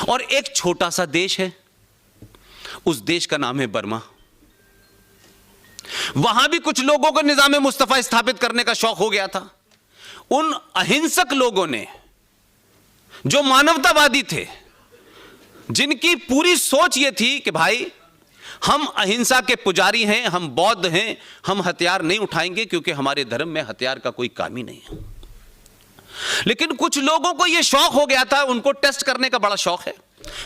और एक छोटा सा देश है, उस देश का नाम है बर्मा। वहां भी कुछ लोगों को निजाम मुस्तफा स्थापित करने का शौक हो गया था। उन अहिंसक लोगों ने, जो मानवतावादी थे, जिनकी पूरी सोच यह थी कि भाई हम अहिंसा के पुजारी हैं, हम बौद्ध हैं, हम हथियार नहीं उठाएंगे क्योंकि हमारे धर्म में हथियार का कोई काम ही नहीं है। लेकिन कुछ लोगों को यह शौक हो गया था, उनको टेस्ट करने का बड़ा शौक है।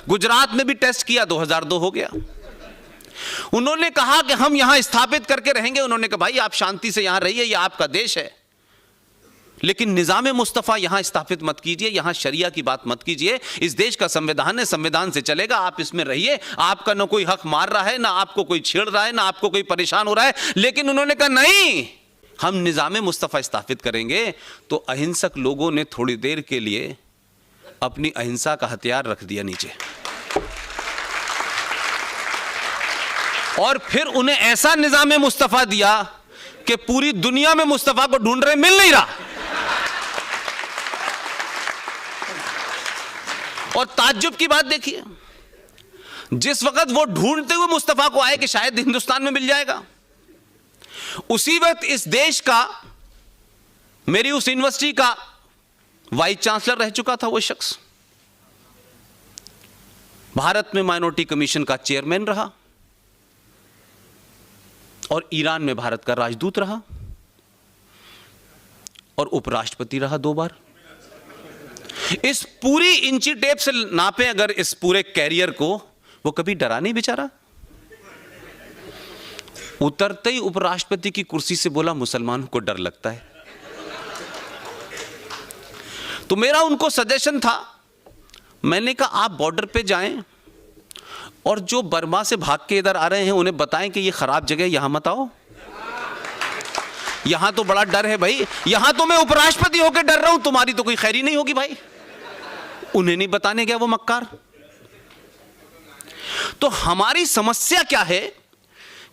गुजरात में भी टेस्ट किया, 2002 हो गया। उन्होंने कहा कि हम यहां स्थापित करके रहेंगे। उन्होंने कहा भाई आप शांति से यहां रहिए, यह आपका देश है, लेकिन निजाम मुस्तफा यहां स्थापित मत कीजिए, यहां शरिया की बात मत कीजिए। इस देश का संविधान है, संविधान से चलेगा, आप इसमें रहिए। आपका ना कोई हक मार रहा है, ना आपको कोई छेड़ रहा है, ना आपको कोई परेशान हो रहा है। लेकिन उन्होंने कहा नहीं, हम निजाम मुस्तफा स्थापित करेंगे। तो अहिंसक लोगों ने थोड़ी देर के लिए अपनी अहिंसा का हथियार रख दिया नीचे, और फिर उन्हें ऐसा निजाम मुस्तफा दिया कि पूरी दुनिया में मुस्तफा को ढूंढ रहे, मिल नहीं रहा। और ताज्जुब की बात देखिए, जिस वक्त वो ढूंढते हुए मुस्तफा को आए कि शायद हिंदुस्तान में मिल जाएगा, उसी वक्त इस देश का, मेरी उस यूनिवर्सिटी का वाइस चांसलर रह चुका था वो शख्स, भारत में माइनॉरिटी कमीशन का चेयरमैन रहा, और ईरान में भारत का राजदूत रहा, और उपराष्ट्रपति रहा 2 बार। इस पूरी इंची टेप से नापे अगर इस पूरे कैरियर को, वो कभी डरा नहीं बेचारा। उतरते ही उपराष्ट्रपति की कुर्सी से बोला मुसलमानों को डर लगता है। तो मेरा उनको सजेशन था, मैंने कहा आप बॉर्डर पे जाएं और जो बर्मा से भाग के इधर आ रहे हैं उन्हें बताएं कि ये खराब जगह, यहां मत आओ, यहां तो बड़ा डर है भाई, यहां तो मैं उपराष्ट्रपति होकर डर रहा हूं, तुम्हारी तो कोई खैरी नहीं होगी भाई। उन्हें नहीं बताने गया वो मक्कार। तो हमारी समस्या क्या है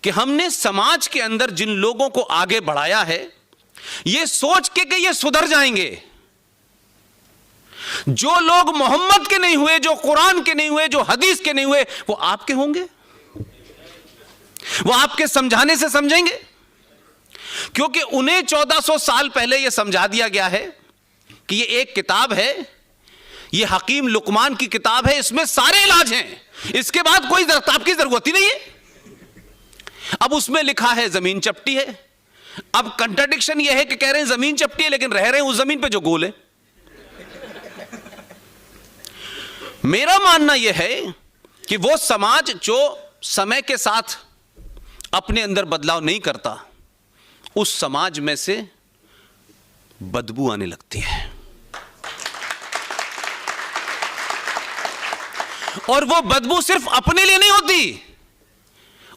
कि हमने समाज के अंदर जिन लोगों को आगे बढ़ाया है, ये सोच के कि ये सुधर जाएंगे। जो लोग मोहम्मद के नहीं हुए, जो कुरान के नहीं हुए, जो हदीस के नहीं हुए, वो आपके होंगे, वो आपके समझाने से समझेंगे, क्योंकि उन्हें 1400 साल पहले यह समझा दिया गया है कि ये एक किताब है, ये हकीम लुकमान की किताब है, इसमें सारे इलाज हैं, इसके बाद कोई किताब की जरूरत ही नहीं है। अब उसमें लिखा है जमीन चपटी है। अब कंट्राडिक्शन यह है कि कह रहे हैं जमीन चपटी है, लेकिन रह रहे हैं उस जमीन पे जो गोल है। मेरा मानना यह है कि वो समाज जो समय के साथ अपने अंदर बदलाव नहीं करता, उस समाज में से बदबू आने लगती है, और वो बदबू सिर्फ अपने लिए नहीं होती,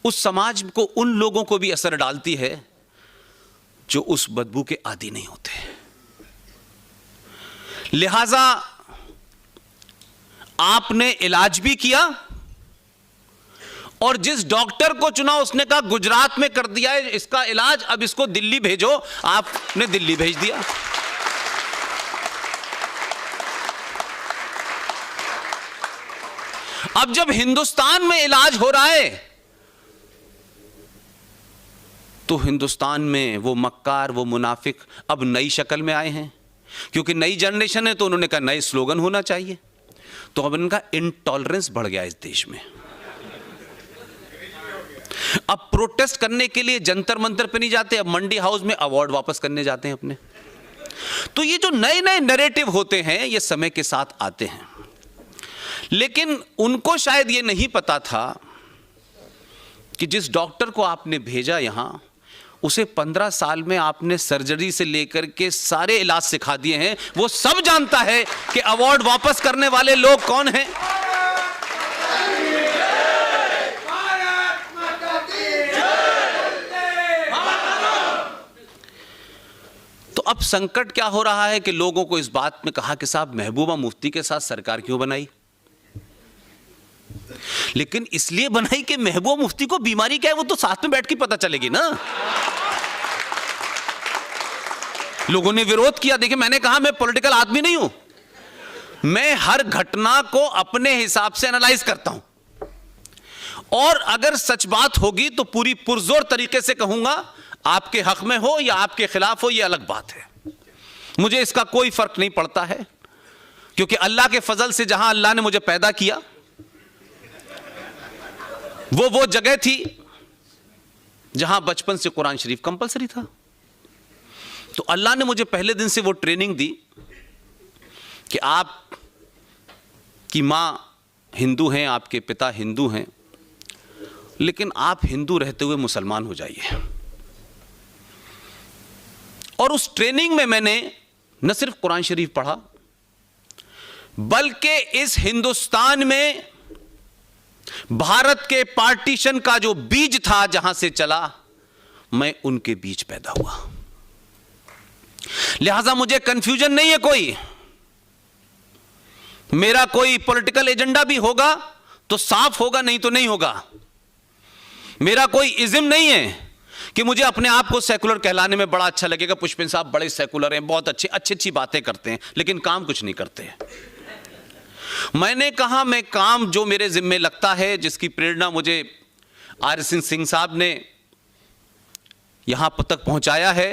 उस समाज को, उन लोगों को भी असर डालती है जो उस बदबू के आदी नहीं होते। लिहाजा आपने इलाज भी किया, और जिस डॉक्टर को चुना उसने कहा गुजरात में कर दिया है इसका इलाज, अब इसको दिल्ली भेजो, आपने दिल्ली भेज दिया। अब जब हिंदुस्तान में इलाज हो रहा है, तो हिंदुस्तान में वो मक्कार, वो मुनाफिक अब नई शक्ल में आए हैं, क्योंकि नई जनरेशन है, तो उन्होंने कहा नए स्लोगन होना चाहिए। तो अब इनका इंटॉलरेंस बढ़ गया इस देश में। अब प्रोटेस्ट करने के लिए जंतर मंतर पे नहीं जाते, अब मंडी हाउस में अवार्ड वापस करने जाते हैं अपने। तो ये जो नए नए नैरेटिव होते हैं, ये समय के साथ आते हैं, लेकिन उनको शायद ये नहीं पता था कि जिस डॉक्टर को आपने भेजा यहां, उसे 15 साल में आपने सर्जरी से लेकर के सारे इलाज सिखा दिए हैं। वो सब जानता है कि अवार्ड वापस करने वाले लोग कौन हैं। तो अब संकट क्या हो रहा है कि लोगों को इस बात में कहा कि साहब महबूबा मुफ्ती के साथ सरकार क्यों बनाई, लेकिन इसलिए बनाई कि महबूबा मुफ्ती को बीमारी क्या है वो तो साथ में बैठ के पता चलेगी ना। लोगों ने विरोध किया। देखिए, मैंने कहा मैं पॉलिटिकल आदमी नहीं हूं, मैं हर घटना को अपने हिसाब से एनालाइज करता हूं, और अगर सच बात होगी तो पूरी पुरजोर तरीके से कहूंगा, आपके हक में हो या आपके खिलाफ हो, यह अलग बात है। मुझे इसका कोई फर्क नहीं पड़ता है, क्योंकि अल्लाह के फजल से जहां अल्लाह ने मुझे पैदा किया वो जगह थी जहां बचपन से कुरान शरीफ कंपलसरी था। तो अल्लाह ने मुझे पहले दिन से वो ट्रेनिंग दी कि आप की मां हिंदू हैं, आपके पिता हिंदू हैं, लेकिन आप हिंदू रहते हुए मुसलमान हो जाइए। और उस ट्रेनिंग में मैंने न सिर्फ कुरान शरीफ पढ़ा, बल्कि इस हिंदुस्तान में भारत के पार्टीशन का जो बीज था, जहां से चला, मैं उनके बीच पैदा हुआ। लिहाजा मुझे कंफ्यूजन नहीं है कोई। मेरा कोई पॉलिटिकल एजेंडा भी होगा तो साफ होगा, नहीं तो नहीं होगा। मेरा कोई इज्म नहीं है कि मुझे अपने आप को सेकुलर कहलाने में बड़ा अच्छा लगेगा। पुष्पिन साहब बड़े सेकुलर हैं, बहुत अच्छी बातें करते हैं, लेकिन काम कुछ नहीं करते हैं। मैंने कहा, मैं काम जो मेरे जिम्मे लगता है, जिसकी प्रेरणा मुझे आर सिंह साहब ने यहां तक पहुंचाया है,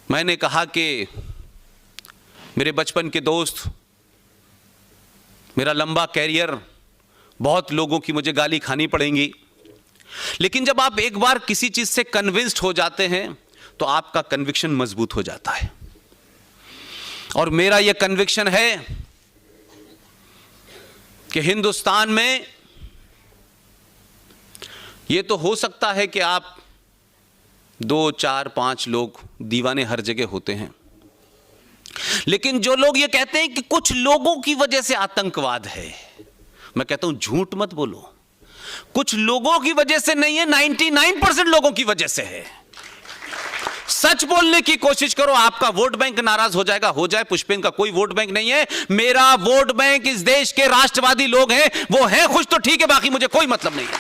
मैंने कहा कि मेरे बचपन के दोस्त, मेरा लंबा कैरियर, बहुत लोगों की मुझे गाली खानी पड़ेंगी, लेकिन जब आप एक बार किसी चीज से कन्विंस्ड हो जाते हैं तो आपका कन्विक्शन मजबूत हो जाता है। और मेरा यह कन्विक्शन है कि हिंदुस्तान में यह तो हो सकता है कि आप 2, 4, 5 लोग दीवाने हर जगह होते हैं, लेकिन जो लोग ये कहते हैं कि कुछ लोगों की वजह से आतंकवाद है, मैं कहता हूं झूठ मत बोलो। कुछ लोगों की वजह से नहीं है, 99% लोगों की वजह से है। सच बोलने की कोशिश करो, आपका वोट बैंक नाराज हो जाएगा, हो जाए। पुष्पिन का कोई वोट बैंक नहीं है, मेरा वोट बैंक इस देश के राष्ट्रवादी लोग हैं, वो हैं खुश तो ठीक है, बाकी मुझे कोई मतलब नहीं है।